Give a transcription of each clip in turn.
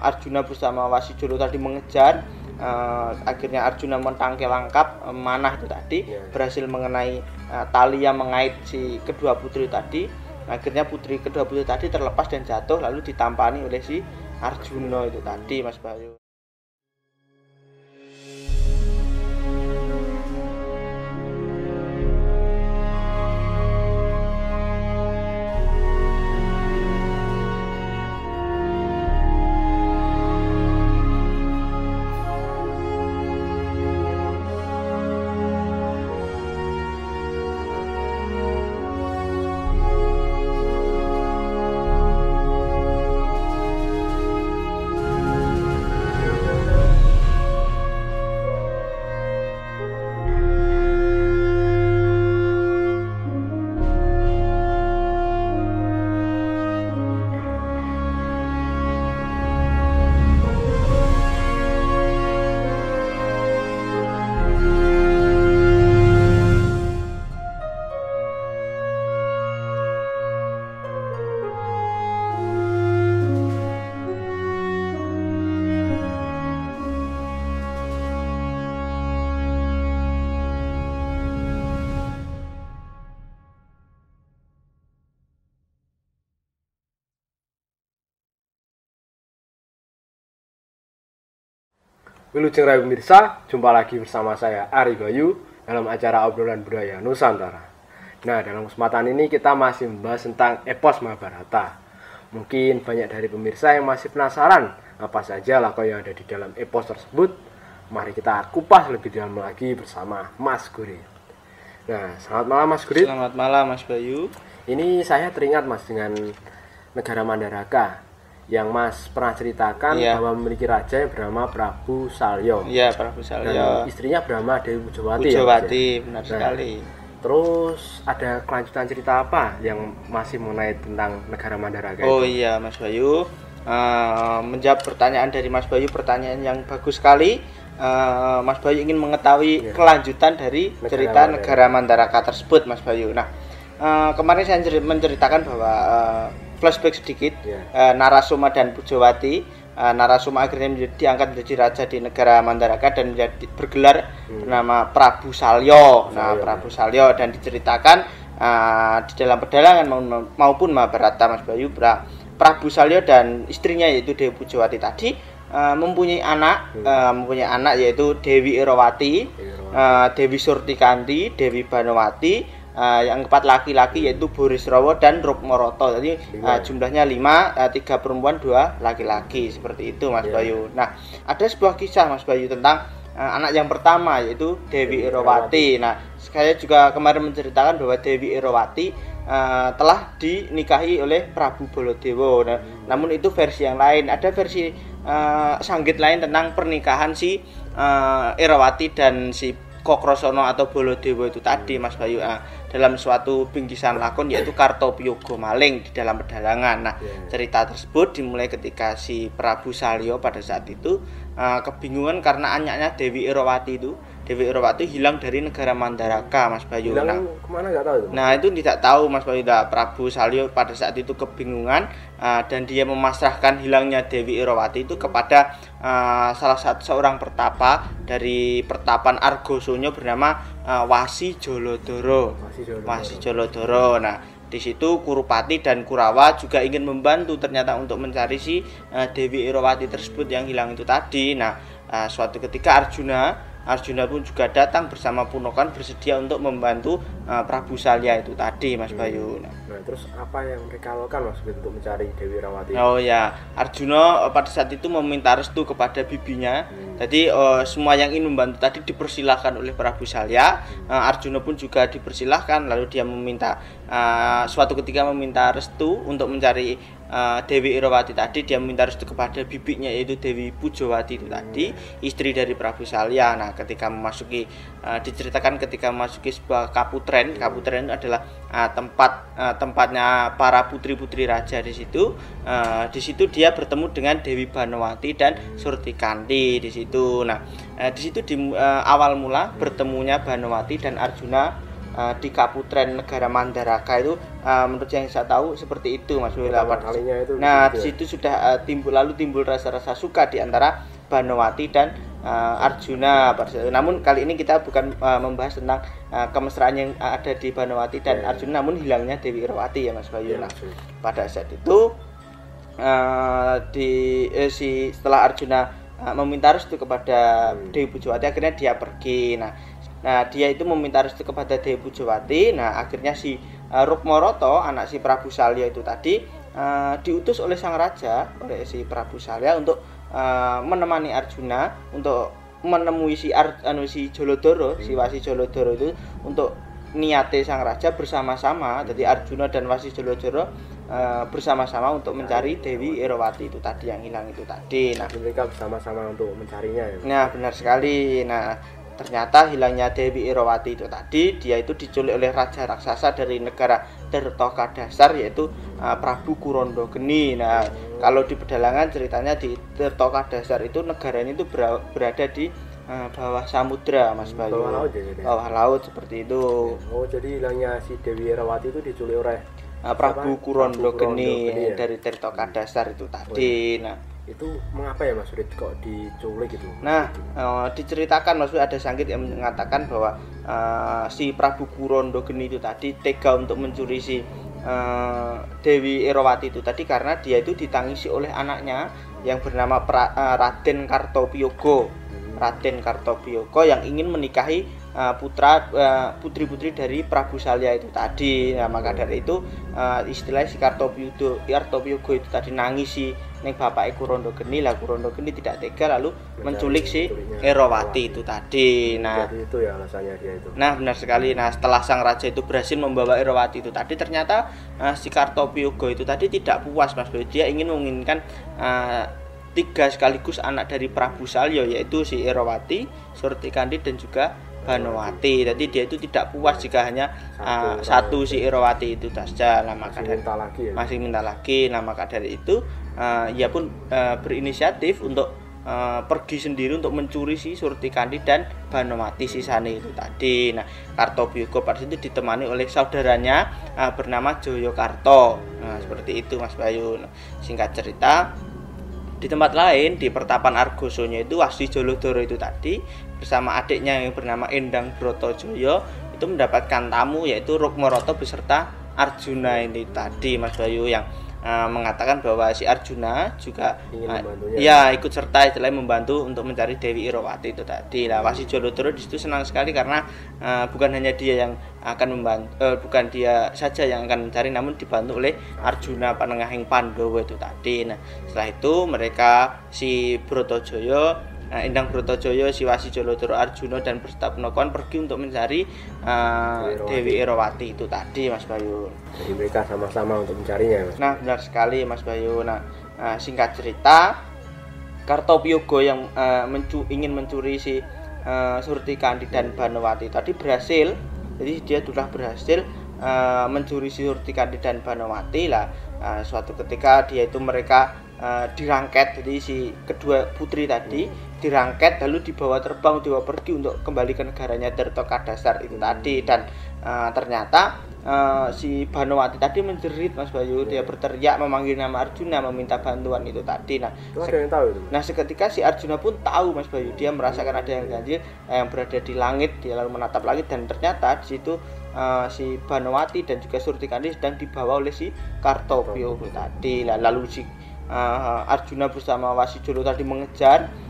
Arjuna bersama Wasijolo tadi mengejar, akhirnya Arjuna mentangkil langkap manah itu tadi, berhasil mengenai tali yang mengait si kedua putri tadi. Akhirnya kedua putri tadi terlepas dan jatuh, lalu ditampani oleh si Arjuna itu tadi, Mas Bayu. Wilujeng Rayu pemirsa, jumpa lagi bersama saya Ari Bayu dalam acara obrolan budaya Nusantara. Nah, dalam kesempatan ini kita masih membahas tentang epos Mahabharata. Mungkin banyak dari pemirsa yang masih penasaran apa saja lakon yang ada di dalam epos tersebut. Mari kita kupas lebih dalam lagi bersama Mas Guri. Nah, selamat malam Mas Guri. Selamat malam Mas Bayu. Ini saya teringat Mas dengan negara Mandaraka yang Mas pernah ceritakan bahwa memiliki raja yang bernama Prabu Salya. Iya, Prabu Salya. Dan istrinya bernama Dewi Pujawati. Pujawati, ya, benar sekali. Terus ada kelanjutan cerita apa yang masih mengenai tentang negara Mandaraka? Oh iya Mas Bayu, menjawab pertanyaan dari Mas Bayu, pertanyaan yang bagus sekali. Mas Bayu ingin mengetahui kelanjutan dari cerita negara Mandaraka tersebut, Mas Bayu. Nah, kemarin saya menceritakan bahwa flashback sedikit, Narasoma dan Pujawati. Narasoma akhirnya diangkat menjadi raja di negara Mandaraka dan bergelar bernama Prabu Salya. Nah, Prabu Salya, dan diceritakan di dalam pedalangan maupun Mahabharata, Mas Bayu, Prabu Salya dan istrinya yaitu Dewi Pujawati tadi mempunyai anak yaitu Dewi Irawati, Dewi Surtikanti, Dewi Banowati. Yang keempat laki-laki yaitu Burisrawa dan Rukmarata. Jadi jumlahnya 5, 3 perempuan, 2 laki-laki, seperti itu Mas Bayu. Nah, ada sebuah kisah Mas Bayu tentang anak yang pertama yaitu Dewi Irawati. Nah, saya juga kemarin menceritakan bahwa Dewi Irawati telah dinikahi oleh Prabu Baladewa. Nah, namun itu versi yang lain. Ada versi sanggit lain tentang pernikahan si Irawati dan si Kokrosono atau Baladewa itu tadi, Mas Bayu, dalam suatu bingkisan lakon yaitu Kartopiyoga Maling di dalam pedalangan. Nah, cerita tersebut dimulai ketika si Prabu Salya pada saat itu kebingungan karena anaknya Dewi Irawati hilang dari negara Mandaraka, Mas Bayu. Kemana nggak tahu itu? Nah, itu tidak tahu Mas Bayu. Prabu Salya pada saat itu kebingungan dan dia memasrahkan hilangnya Dewi Irawati itu kepada salah satu seorang pertapa dari pertapan Argosonya bernama Wasi Jolodoro. Nah, di situ Kurupati dan Kurawa juga ingin membantu ternyata untuk mencari si Dewi Irawati tersebut yang hilang itu tadi. Nah, suatu ketika Arjuna pun juga datang bersama Punokan bersedia untuk membantu Prabu Salya itu tadi, Mas Bayu. Nah, terus apa yang mereka lakukan Mas untuk mencari Dewi Irawati? Oh ya, Arjuna pada saat itu meminta restu kepada bibinya. Jadi semua yang ingin membantu tadi dipersilahkan oleh Prabu Salya. Arjuna pun juga dipersilahkan. Lalu dia meminta suatu ketika meminta restu untuk mencari Dewi Irawati tadi. Dia meminta restu kepada bibinya yaitu Dewi Pujawati itu tadi, istri dari Prabu Salya. Nah, ketika memasuki diceritakan ketika memasuki sebuah kaputren itu adalah tempatnya para putri-putri raja di situ. Di situ dia bertemu dengan Dewi Banowati dan Surtikanti di situ. Nah, di situ awal mula bertemunya Banowati dan Arjuna di Kaputren negara Mandaraka itu, menurut yang saya tahu seperti itu Mas Boyo. Nah di situ sudah timbul rasa-rasa suka di antara Banowati dan Arjuna. Namun kali ini kita bukan membahas tentang kemesraan yang ada di Banowati dan Arjuna, namun hilangnya Dewi Irawati ya Mas Bayu. Nah, pada saat itu setelah Arjuna meminta restu kepada Dewi Pujawati, akhirnya dia pergi. Nah dia itu meminta restu kepada Dewi Pujawati. Nah akhirnya si Rukmaroto, anak si Prabu Salya itu tadi, diutus oleh sang raja, oleh si Prabu Salya untuk menemani Arjuna untuk menemui si Jolodoro, si Wasi Jolodoro itu, untuk niate sang raja bersama-sama. Jadi Arjuna dan Wasi Jolodoro bersama-sama untuk mencari Dewi Irawati itu tadi yang hilang itu tadi. Nah, mereka bersama-sama untuk mencarinya ya. Nah, benar sekali. Nah, ternyata hilangnya Dewi Irawati itu tadi, dia itu diculik oleh raja raksasa dari negara Tirtokadasar, yaitu Prabu Kurondogeni. Nah, kalau di pedalangan ceritanya di Tirtokadasar itu negaranya itu berada di bawah samudra Mas Bayu. Bawah laut ya, bawah laut seperti itu. Oh, jadi hilangnya si Dewi Irawati itu diculik oleh Prabu Kurondogeni ya? Dari Tirtokadasar itu tadi. Nah, itu mengapa ya Mas Rid kok diculik gitu? Nah, diceritakan Mas Rid, ada sangkit yang mengatakan bahwa si Prabu Kurondogeni itu tadi tega untuk mencuri si Dewi Irawati itu tadi karena dia itu ditangisi oleh anaknya yang bernama Raden Kartopiyogo. Raden Kartopiyogo yang ingin menikahi putri-putri dari Prabu Salya itu tadi. Nah, maka dari itu istilah si Kartopiyogo itu tadi nangisi ning bapake Kurondogeni. Lah Kurondogeni tidak tega lalu menculik si Irawati itu tadi. Nah, jadi itu ya alasannya dia itu. Nah, benar sekali. Nah, setelah sang raja itu berhasil membawa Irawati itu tadi, ternyata si Kartopiyogo itu tadi tidak puas Mas Boy. Dia ingin menginginkan 3 sekaligus anak dari Prabu Salya, yaitu si Irawati, Surtikandi dan juga Banowati. Jadi dia itu tidak puas jika hanya satu si Irawati itu saja. Nah, masih minta lagi. Nah, maka dari itu ia pun berinisiatif untuk pergi sendiri untuk mencuri si Surtikandi dan Banowati sisane itu tadi. Nah, Kartopiyogo pada itu ditemani oleh saudaranya bernama Joyokarto. Nah, seperti itu Mas Bayu. Nah, singkat cerita, di tempat lain, di pertapan Argosonya itu, Wasi Jolodoro itu tadi bersama adiknya yang bernama Endang Brotojoyo itu mendapatkan tamu, yaitu Rukmaroto beserta Arjuna ini tadi Mas Bayu, yang mengatakan bahwa si Arjuna juga ikut serta istilahnya membantu untuk mencari Dewi Irawati itu tadi. Lah Wasi Jolodoro di situ senang sekali karena bukan hanya dia yang akan membantu, bukan dia saja yang akan mencari, namun dibantu oleh Arjuna Panengahing Pandhawa itu tadi. Nah, setelah itu mereka si Brotojoyo, Endang Brotojoyo, si Wasi Jolodoro, Arjuna dan beserta Penokohan pergi untuk mencari Dewi Irawati itu tadi Mas Bayu. Jadi mereka sama-sama untuk mencarinya Mas. Nah, benar sekali Mas Bayu. Nah, singkat cerita, Kartopiyogo yang ingin mencuri si Surtikandi dan Banowati tadi berhasil. Jadi dia sudah berhasil mencuri si Surtikandi dan Banowati. Lah suatu ketika mereka dirangket. Jadi si kedua putri tadi dirangket lalu dibawa pergi untuk kembali ke negaranya Tirtokadasar itu tadi. Dan ternyata si Banowati tadi menjerit Mas Bayu. Dia berteriak memanggil nama Arjuna, meminta bantuan itu tadi. Nah, nah seketika si Arjuna pun tahu Mas Bayu, dia merasakan ada yang ganjil yang berada di langit. Dia lalu menatap langit dan ternyata di situ si Banowati dan juga Surtikandi sedang dibawa oleh si Kartopiyogo tadi. Lalu si Arjuna bersama Wasi Jolo tadi mengejar.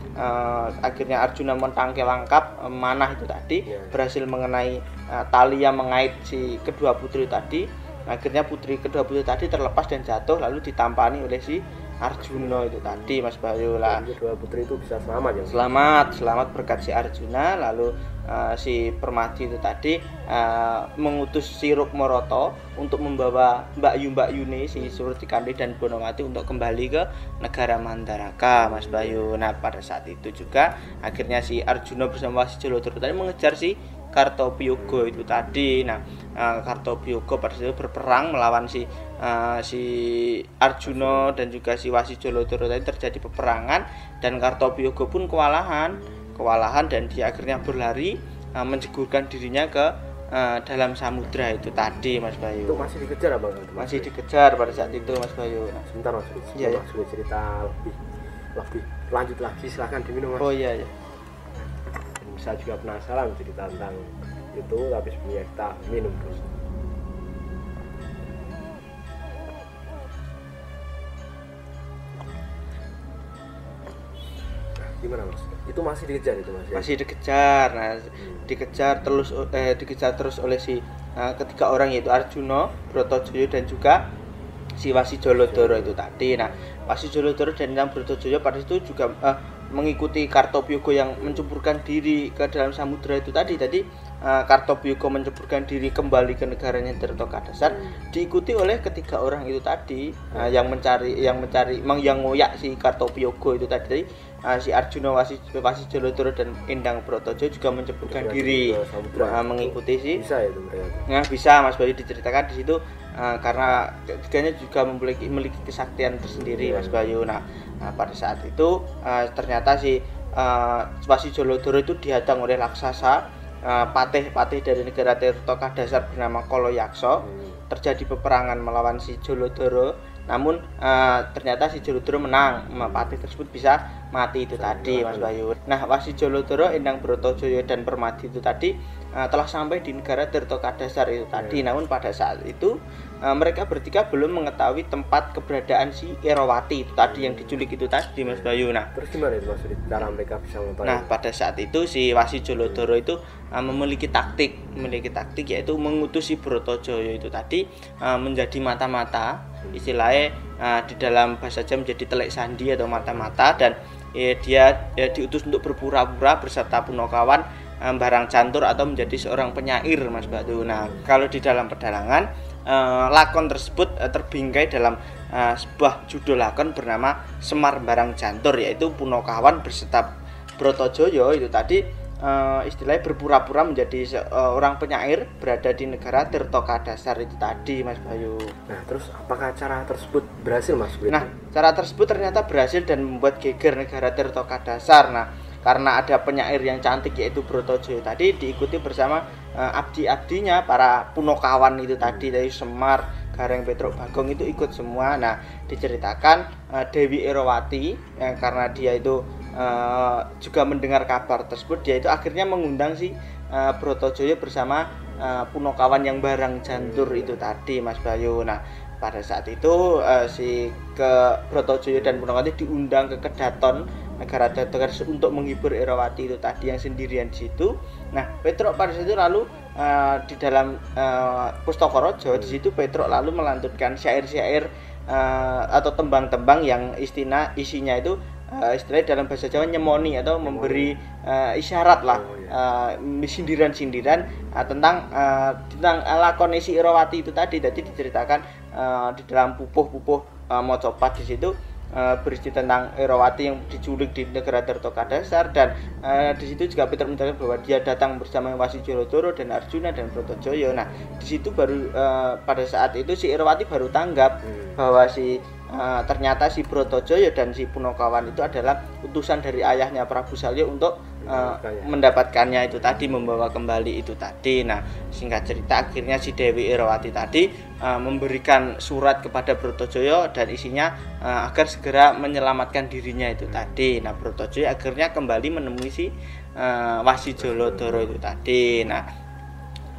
Akhirnya Arjuna mentangke langkap manah itu tadi, berhasil mengenai tali yang mengait si kedua putri tadi. Akhirnya kedua putri tadi terlepas dan jatuh lalu ditampani oleh si Arjuna itu tadi Mas Bayu. Lah kedua putri itu bisa selamat ya? Selamat berkat si Arjuna. Lalu si Permadi itu tadi mengutus si Rukmaroto untuk membawa Mbak Yune, si Surtikandi dan Banowati untuk kembali ke negara Mandaraka Mas Bayu. Nah, pada saat itu juga akhirnya si Arjuna bersama Wasi Jolodoro tadi mengejar si Kartopiyogo itu tadi. Nah, Kartopiyogo pada saat itu berperang melawan si Arjuna dan juga si Wasi Jolodoro tadi. Terjadi peperangan dan Kartopiyogo pun kewalahan dan dia akhirnya berlari menjegurkan dirinya ke dalam samudra itu tadi Mas Bayu. Itu masih dikejar apa enggak? Masih dikejar pada saat itu Mas Bayu. Nah, sebentar Mas Rudi. Iya, ya. Sudah cerita lebih lanjut lagi, silahkan diminum Mas. Oh iya ya. Bisa juga penasaran cerita tentang itu, tapi sebelumnya kita minum dulu. Gimana Mas? Itu masih dikejar itu Mas? Ya? Masih dikejar. Nah, dikejar terus oleh si ketiga orang, yaitu Arjuna, Brotojoyo dan juga si Wasi Jolodoro itu tadi. Nah, Wasi Jolodoro dan Indang Brotojoyo pada itu juga mengikuti Kartopyogo yang menceburkan diri ke dalam samudra itu tadi. Kartopyogo menceburkan diri kembali ke negaranya Tirtokadasar, diikuti oleh ketiga orang itu tadi, yang ngoyak si Kartopyogo itu tadi. Si Arjuna, Wasi Jolodoro dan Indang Brotojoyo juga menceburkan diri mengikuti si. Bisa itu mereka. Nah, bisa Mas Bayu diceritakan di situ, karena ketiganya juga memiliki kesaktian tersendiri Mas Bayu. Nah, pada saat itu ternyata si Wasi Jolodoro itu dihadang oleh raksasa, patih dari negara Tirtokadasar bernama Kaloyaksa. Terjadi peperangan melawan si Jolodoro, namun ternyata si Jolodoro menang. Patih tersebut bisa mati itu tadi Mas Bayu. Nah, Wasi Jolodoro, Indang Brotojoyo dan Permadi itu tadi telah sampai di negara Tirtokadasar itu tadi. Namun pada saat itu mereka bertiga belum mengetahui tempat keberadaan si Erowati itu tadi yang diculik itu tadi Mas Bayu. Nah, terus gimana itu Mas? Cara mereka bisa mengetahui? Nah, pada saat itu si Wasi Jolodoro itu memiliki taktik yaitu mengutus si Brotojoyo itu tadi menjadi mata-mata, istilahnya di dalam bahasa Jawa menjadi telek sandi atau mata-mata, dan dia diutus untuk berpura-pura beserta Punokawan barang cantur atau menjadi seorang penyair Mas Batu. Nah, kalau di dalam pedalangan lakon tersebut terbingkai dalam sebuah judul lakon bernama Semar Barang Cantur, yaitu Punokawan beserta Brotojoyo itu tadi istilahnya berpura-pura menjadi seorang penyair berada di negara Tirtokadasar itu tadi Mas Bayu. Nah, terus apakah cara tersebut berhasil Mas? Nah, cara tersebut ternyata berhasil dan membuat geger negara Tirtokadasar. Nah, karena ada penyair yang cantik yaitu Brotojoyo tadi, diikuti bersama abdi-abdinya para Punokawan itu tadi, dari Semar, Gareng, Petruk, Bagong itu ikut semua. Nah, diceritakan Dewi Erowati karena dia itu juga mendengar kabar tersebut, dia itu akhirnya mengundang si Brotojoyo bersama Punokawan yang barang jantur itu tadi Mas Bayu. Nah, pada saat itu si Brotojoyo dan Punokawan itu diundang ke Kedaton, negara Tirtokadasar, untuk menghibur Erowati itu tadi yang sendirian di situ. Nah, Petruk pada saat itu lalu di dalam Pustaka Raja, di situ Petruk lalu melantunkan syair-syair atau tembang-tembang yang isinya itu istilahnya dalam bahasa Jawa nyemoni atau memberi isyarat lah, sindiran-sindiran tentang lakon isi Erowati itu tadi. Jadi diceritakan di dalam pupuh Mocopat di situ berisi tentang Erowati yang diculik di negara Tirtokadasar, dan di situ juga Petruk menjelaskan bahwa dia datang bersama Wasi Jolodoro dan Arjuna dan Brotojoyo. Nah, di situ baru pada saat itu si Erowati baru tanggap bahwa ternyata si Brotojoyo dan si Punokawan itu adalah utusan dari ayahnya Prabu Salya untuk mendapatkannya itu tadi, membawa kembali itu tadi. Nah, singkat cerita akhirnya si Dewi Erowati tadi memberikan surat kepada Brotojoyo dan isinya agar segera menyelamatkan dirinya itu tadi. Nah, Brotojoyo akhirnya kembali menemui si Wasi Jolodoro itu tadi. Nah,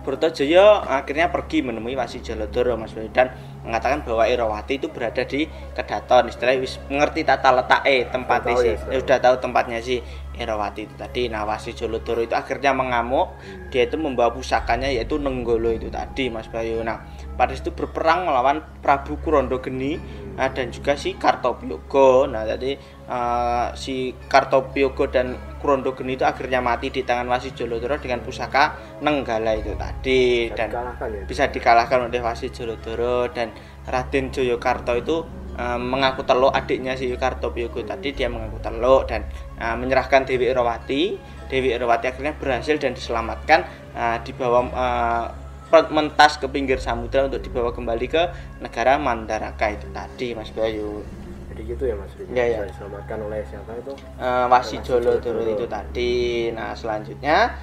Brotojoyo akhirnya pergi menemui Wasi Jolodoro Mas Bayu, dan mengatakan bahwa Erowati itu berada di Kedaton, istilahnya mengerti tata letak tempatnya sih, sudah tahu tempatnya si Erowati itu tadi. Nah, Wasi Jolodoro itu akhirnya mengamuk, dia itu membawa pusakanya yaitu Nenggolo itu tadi Mas Bayu. Nah, pada situ berperang melawan Prabu Kurondogeni dan juga si Kartopyogo. Nah, jadi si Kartopyogo dan Kurondogeni itu akhirnya mati di tangan Wasi Jolodoro dengan pusaka Nenggala itu tadi, dan bisa dikalahkan oleh Wasi Jolodoro. Dan Raden Joyokarto itu mengaku teluk adiknya si Kartopyogo tadi, dia mengaku teluk dan menyerahkan Dewi Erowati. Dewi Erowati akhirnya berhasil dan diselamatkan, dibawa mentas ke pinggir samudra untuk dibawa kembali ke negara Mandaraka itu tadi Mas Bayu. tadi gitu ya Mas Rudi, Ya. bisa diselamatkan oleh siapa itu? Wasi Jolodoro itu tadi. Nah selanjutnya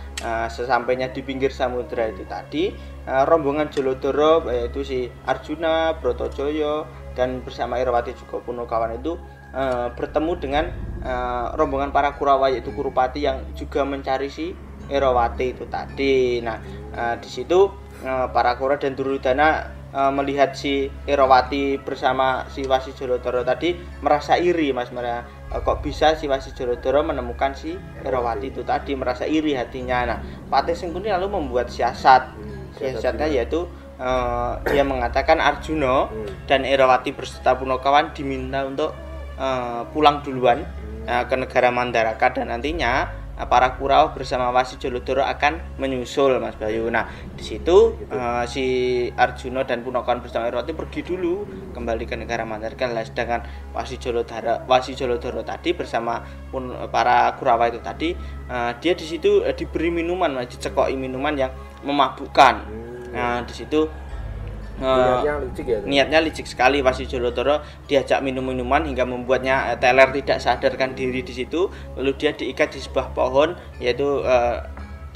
sesampainya di pinggir samudra itu tadi, rombongan Jolodoro yaitu si Arjuna, Brotojoyo dan bersama Irawati juga Punokawan itu bertemu dengan rombongan para Kurawa yaitu Kurupati yang juga mencari si Irawati itu tadi. Nah di situ para Kurawa dan Duryudana melihat si Irawati bersama si Wasi Jolodoro tadi merasa iri Mas, kok bisa si Wasi Jolodoro menemukan si Irawati itu tadi, merasa iri hatinya. Nah Patih Sengkuni lalu membuat siasatnya yaitu dia mengatakan Arjuna dan Irawati berserta Punokawan diminta untuk pulang duluan ke negara Mandaraka, dan nantinya para Kurawa bersama Wasi Jolodoro akan menyusul Mas Bayu. Nah di situ si Arjuna dan Punokawan bersama Irawati pergi dulu kembali ke negara Mandaraka. Sedangkan Wasi Jolodoro tadi bersama para Kurawa itu tadi dia di situ diberi minuman, dicekoki minuman yang memabukkan. Nah di situ niatnya licik sekali. Wasi Jolodoro diajak minum-minuman hingga membuatnya teler tidak sadarkan diri di situ. Lalu dia diikat di sebuah pohon, yaitu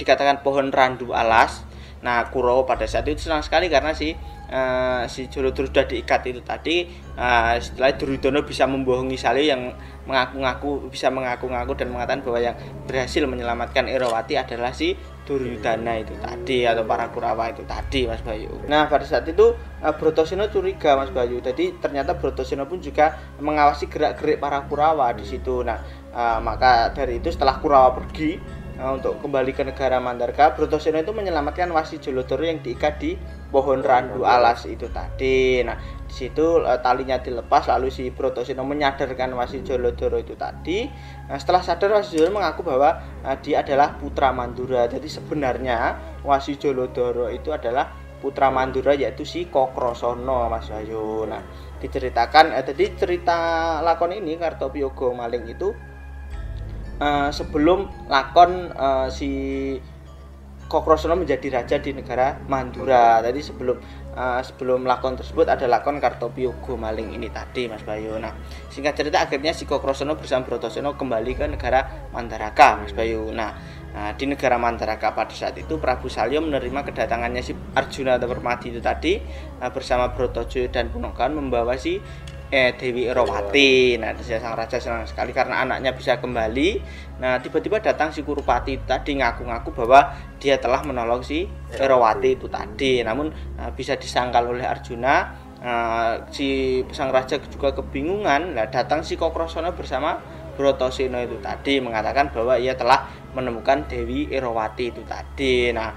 dikatakan pohon randu alas. Nah Kurawa pada saat itu senang sekali karena si Jolodoro sudah diikat itu tadi. Setelah Duryudana bisa membohongi Salya yang bisa mengaku-ngaku dan mengatakan bahwa yang berhasil menyelamatkan Irawati adalah si Duryudana itu tadi, atau para Kurawa itu tadi Mas Bayu. Nah pada saat itu Bratasena curiga Mas Bayu. Jadi ternyata Bratasena pun juga mengawasi gerak-gerik para Kurawa di situ. Nah maka dari itu setelah Kurawa pergi untuk kembali ke negara Mandaraka, Bratasena itu menyelamatkan Wasi Jolodoro yang diikat di pohon randu alas itu tadi. Nah di situ talinya dilepas, lalu si Bratasena menyadarkan Wasi Jolodoro itu tadi. Nah, setelah sadar Wasi Jolodoro mengaku bahwa dia adalah putra Mandura. Jadi sebenarnya Wasi Jolodoro itu adalah putra Mandura, yaitu si Kokrasana Mas Bayu. Nah diceritakan tadi cerita lakon ini Kartopyogo Maling itu sebelum lakon si Kokrasana menjadi raja di negara Mandura. Tadi sebelum lakon tersebut ada lakon Kartopyogo Maling ini tadi Mas Bayu. Nah singkat cerita akhirnya si Kokrasana bersama Bratasena kembali ke negara Mandaraka Mas Bayu. Nah di negara Mandaraka pada saat itu Prabu Salya menerima kedatangannya si Arjuna atau Permadi itu tadi bersama Brotojoyo dan Punokawan membawa si Dewi Irawati. Nah sang raja senang sekali karena anaknya bisa kembali. Nah tiba-tiba datang si Kurupati tadi ngaku-ngaku bahwa dia telah menolong si Irawati itu tadi. Namun bisa disangkal oleh Arjuna. Si sang raja juga kebingungan. Nah datang si Kokrasana bersama Bratasena itu tadi mengatakan bahwa ia telah menemukan Dewi Irawati itu tadi. Nah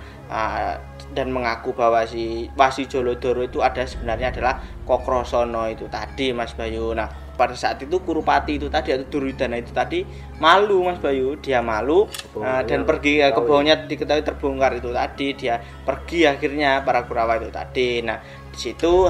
dan mengaku bahwa si Wasi Jolodoro itu sebenarnya adalah Kokrasana itu tadi Mas Bayu. Nah pada saat itu Kurupati itu tadi atau Duryudana itu tadi malu Mas Bayu, dia malu dan pergi kebohongannya diketahui terbongkar itu tadi, dia pergi akhirnya para Kurawa itu tadi. Nah di situ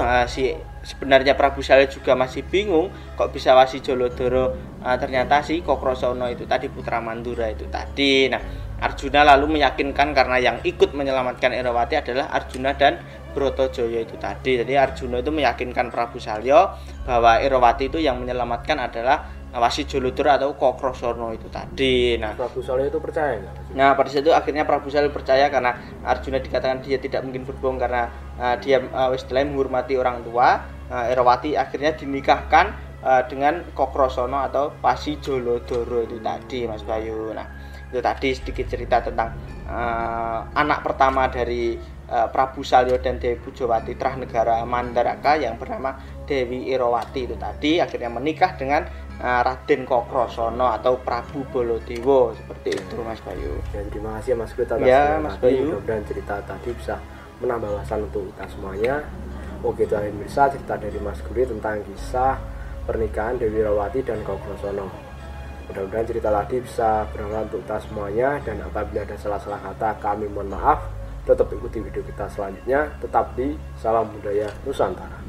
sebenarnya Prabu Salya juga masih bingung kok bisa Wasi Jolodoro ternyata si Kokrasana itu tadi putra Mandura itu tadi. Nah Arjuna lalu meyakinkan karena yang ikut menyelamatkan Irawati adalah Arjuna dan Brotojoyo itu tadi. Jadi Arjuna itu meyakinkan Prabu Salya bahwa Irawati itu yang menyelamatkan adalah Wasi Jolodoro atau Kokrasana itu tadi. Nah Prabu Salya itu percaya nggak? Nah pada saat itu akhirnya Prabu Salya percaya karena Arjuna dikatakan dia tidak mungkin berbohong karena dia setelah menghormati orang tua. Irawati akhirnya dinikahkan dengan Kokrasana atau Wasi Jolodoro itu tadi Mas Bayu. Nah itu tadi sedikit cerita tentang anak pertama dari Prabu Salya dan Dewi Pujawati Trah Negara Mandaraka yang bernama Dewi Irawati itu tadi akhirnya menikah dengan Raden Kokrasana atau Prabu Baladewa seperti itu Mas Bayu. Dan terima kasih Mas Krit atas Mas Bayu. Mudah-mudahan cerita tadi bisa menambah wawasan untuk kita semuanya. Oke, itu bisa cerita dari Mas Krit tentang kisah pernikahan Dewi Irawati dan Kokrasana. Mudah-mudahan cerita tadi bisa bermanfaat untuk kita semuanya, dan apabila ada salah-salah kata kami mohon maaf. Tetap ikuti video kita selanjutnya, tetap di Salam Budaya Nusantara.